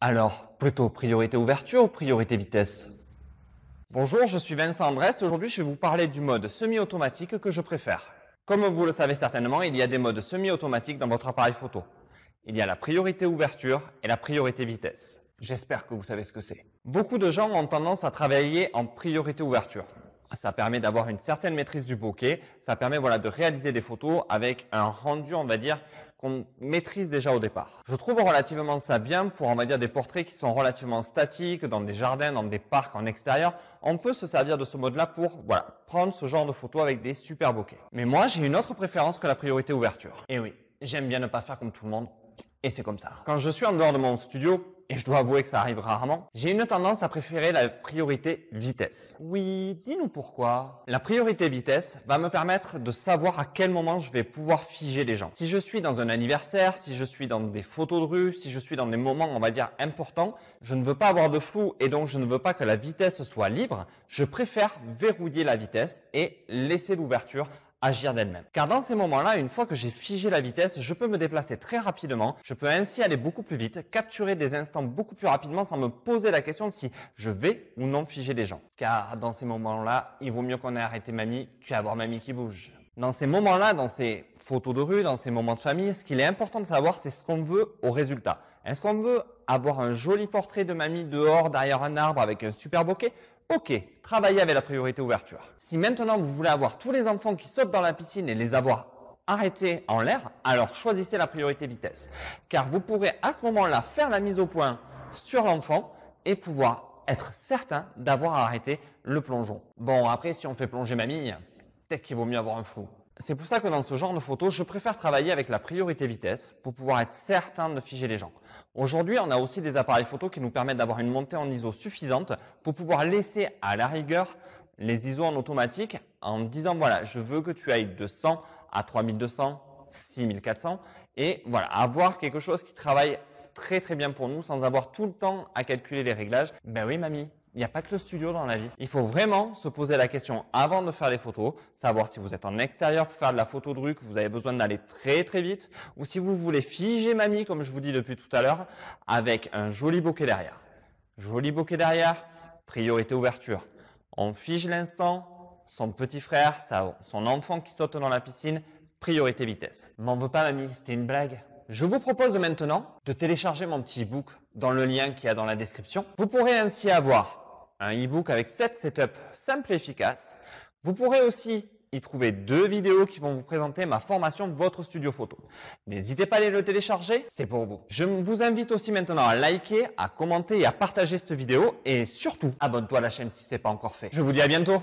Alors, plutôt priorité ouverture ou priorité vitesse? Bonjour, je suis Vincent Andrès et aujourd'hui je vais vous parler du mode semi-automatique que je préfère. Comme vous le savez certainement, il y a des modes semi-automatiques dans votre appareil photo. Il y a la priorité ouverture et la priorité vitesse. J'espère que vous savez ce que c'est. Beaucoup de gens ont tendance à travailler en priorité ouverture. Ça permet d'avoir une certaine maîtrise du bokeh, ça permet de réaliser des photos avec un rendu, on va dire, qu'on maîtrise déjà au départ. Je trouve relativement ça bien pour, on va dire, des portraits qui sont relativement statiques, dans des jardins, dans des parcs, en extérieur. On peut se servir de ce mode-là pour, prendre ce genre de photos avec des super bokeh. Mais moi, j'ai une autre préférence que la priorité ouverture. Et oui, j'aime bien ne pas faire comme tout le monde. Et c'est comme ça. Quand je suis en dehors de mon studio, et je dois avouer que ça arrive rarement, j'ai une tendance à préférer la priorité vitesse. Oui, dis-nous pourquoi. La priorité vitesse va me permettre de savoir à quel moment je vais pouvoir figer les gens. Si je suis dans un anniversaire, si je suis dans des photos de rue, si je suis dans des moments, on va dire, importants, je ne veux pas avoir de flou et donc je ne veux pas que la vitesse soit libre. Je préfère verrouiller la vitesse et laisser l'ouverture agir d'elle-même. Car dans ces moments-là, une fois que j'ai figé la vitesse, je peux me déplacer très rapidement, je peux ainsi aller beaucoup plus vite, capturer des instants beaucoup plus rapidement sans me poser la question de si je vais ou non figer les gens. Car dans ces moments-là, il vaut mieux qu'on ait arrêté mamie qu'avoir mamie qui bouge. Dans ces moments-là, dans ces photos de rue, dans ces moments de famille, ce qu'il est important de savoir, c'est ce qu'on veut au résultat. Est-ce qu'on veut avoir un joli portrait de mamie dehors derrière un arbre avec un super bokeh? Ok, travaillez avec la priorité ouverture. Si maintenant vous voulez avoir tous les enfants qui sautent dans la piscine et les avoir arrêtés en l'air, alors choisissez la priorité vitesse. Car vous pourrez à ce moment-là faire la mise au point sur l'enfant et pouvoir être certain d'avoir arrêté le plongeon. Bon, après, si on fait plonger mamie, peut-être qu'il vaut mieux avoir un flou. C'est pour ça que dans ce genre de photos, je préfère travailler avec la priorité vitesse pour pouvoir être certain de figer les gens. Aujourd'hui, on a aussi des appareils photo qui nous permettent d'avoir une montée en ISO suffisante pour pouvoir laisser à la rigueur les ISO en automatique en disant voilà, je veux que tu ailles de 100 à 3200, 6400 et voilà, avoir quelque chose qui travaille très très bien pour nous sans avoir tout le temps à calculer les réglages. Ben oui mamie, il n'y a pas que le studio dans la vie. Il faut vraiment se poser la question avant de faire les photos, savoir si vous êtes en extérieur pour faire de la photo de rue, que vous avez besoin d'aller très très vite, ou si vous voulez figer mamie, comme je vous dis depuis tout à l'heure, avec un joli bokeh derrière. Joli bokeh derrière, priorité ouverture. On fige l'instant, son petit frère, son enfant qui saute dans la piscine, priorité vitesse. M'en veux pas mamie, c'était une blague. Je vous propose maintenant de télécharger mon petit e-book dans le lien qu'il y a dans la description. Vous pourrez ainsi avoir un e-book avec 7 setups simples et efficaces. Vous pourrez aussi y trouver 2 vidéos qui vont vous présenter ma formation Votre Studio Photo. N'hésitez pas à aller le télécharger, c'est pour vous. Je vous invite aussi maintenant à liker, à commenter et à partager cette vidéo et surtout, abonne-toi à la chaîne si ce n'est pas encore fait. Je vous dis à bientôt.